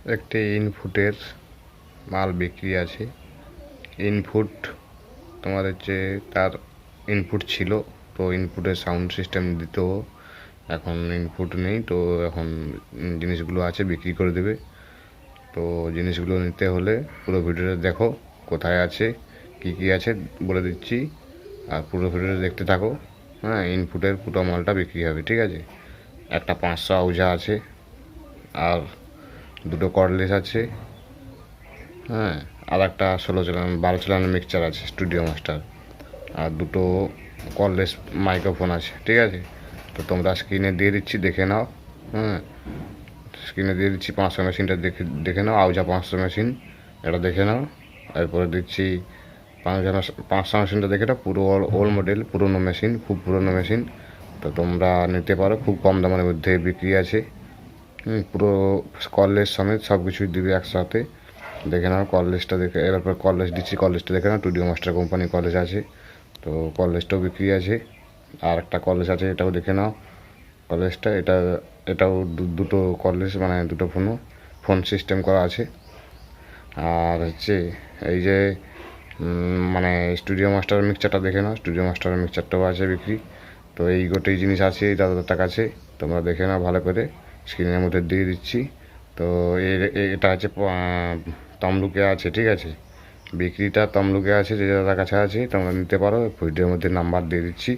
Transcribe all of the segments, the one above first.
একটি ইনপুটের মাল বিক্রি আছে। ইনপুট তোমার হচ্ছে তার ইনপুট ছিল, তো ইনপুটের সাউন্ড সিস্টেম দিত, এখন ইনপুট নেই, তো এখন জিনিসগুলো আছে বিক্রি করে দেবে। তো জিনিসগুলো নিতে হলে পুরো ভিডিওটা দেখো, কোথায় আছে কি কি আছে বলে দিচ্ছি, আর পুরো ভিডিওটা দেখতে থাকো। হ্যাঁ, ইনপুটের পুরো মালটা বিক্রি হবে, ঠিক আছে। একটা 500 আউজা আছে, আর দুটো কর্ডলেস আছে। হ্যাঁ, আর একটা 12 চালানোর মিক্সচার আছে স্টুডিও মাস্টার, আর দুটো কর্ডলেস মাইক্রোফোন আছে, ঠিক আছে। তো তোমরা স্ক্রিনে দিয়ে দিচ্ছি, দেখে নাও। হ্যাঁ, স্ক্রিনে দিয়ে দিচ্ছি 500 মেশিনটা দেখে নাও, আউজা 500 মেশিন, এটা দেখে নাও। এরপরে দিচ্ছি 500 মেশিনটা দেখে নাও, পুরো ওল্ড মডেল, পুরনো মেশিন, খুব পুরনো মেশিন। তো তোমরা নিতে পারো, খুব কম দামের মধ্যে বিক্রি আছে। পুরো কললেস সমেত সব কিছুই দিবে একসাথে। দেখে নাও কললেসটা দেখে, এবার কললেস দিচ্ছি, কললেসটা দেখে নাও, স্টুডিও মাস্টার কোম্পানি কলেজ আছে, তো কললেসটাও বিক্রি আছে। আর একটা কলেজ আছে, এটাও দেখে নাও কলেজটা, এটাও দুটো কলেজ, মানে দুটো ফোন সিস্টেম করা আছে। আর হচ্ছে এই যে মানে স্টুডিও মাস্টার মিক্সচারটা দেখে নাও, স্টুডিও মাস্টার মিক্সচারটাও আছে বিক্রি। তো এই গোটেই জিনিস আছে এই দাদাটার কাছে, তোমরা দেখে নাও ভালো করে, স্ক্রিনের মধ্যে দিয়ে দিচ্ছি। তো এটা আছে তমলুকে আছে, ঠিক আছে। বিক্রিটা তমলুকে আছে, যে দাদার কাছে আছে তোমরা নিতে পারো। ভিডিওর মধ্যে নাম্বার দিয়ে দিচ্ছি,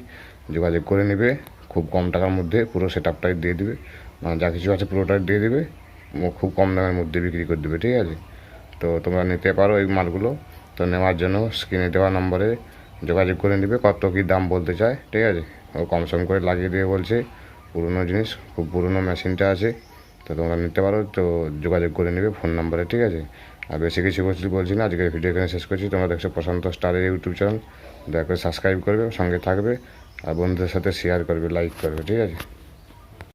যোগাযোগ করে নেবে। খুব কম টাকার মধ্যে পুরো সেট আপটাই দিয়ে দেবে, মানে যা কিছু আছে পুরোটাই দিয়ে দেবে, খুব কম দামের মধ্যে বিক্রি করে দেবে, ঠিক আছে। তো তোমরা নিতে পারো এই মালগুলো। তো নেওয়ার জন্য স্ক্রিনে দেওয়া নম্বরে যোগাযোগ করে নেবে, কত কী দাম বলতে চায়, ঠিক আছে। ও কমসম করে লাগিয়ে দিয়ে বলছে, পুরনো জিনিস, খুব পুরনো মেশিনটা আছে। তো তোমরা নিতে পারো, তো যোগাযোগ করে নেবে ফোন নাম্বারে, ঠিক আছে। আর বেশি কিছু বলছি না, আজকের ভিডিও এখানে শেষ করছি। তোমরা দেখছো প্রশান্ত স্টারের ইউটিউব চ্যানেল, দয়া করে সাবস্ক্রাইব করবে, সঙ্গে থাকবে, আর বন্ধুদের সাথে শেয়ার করবে, লাইক করবে, ঠিক আছে।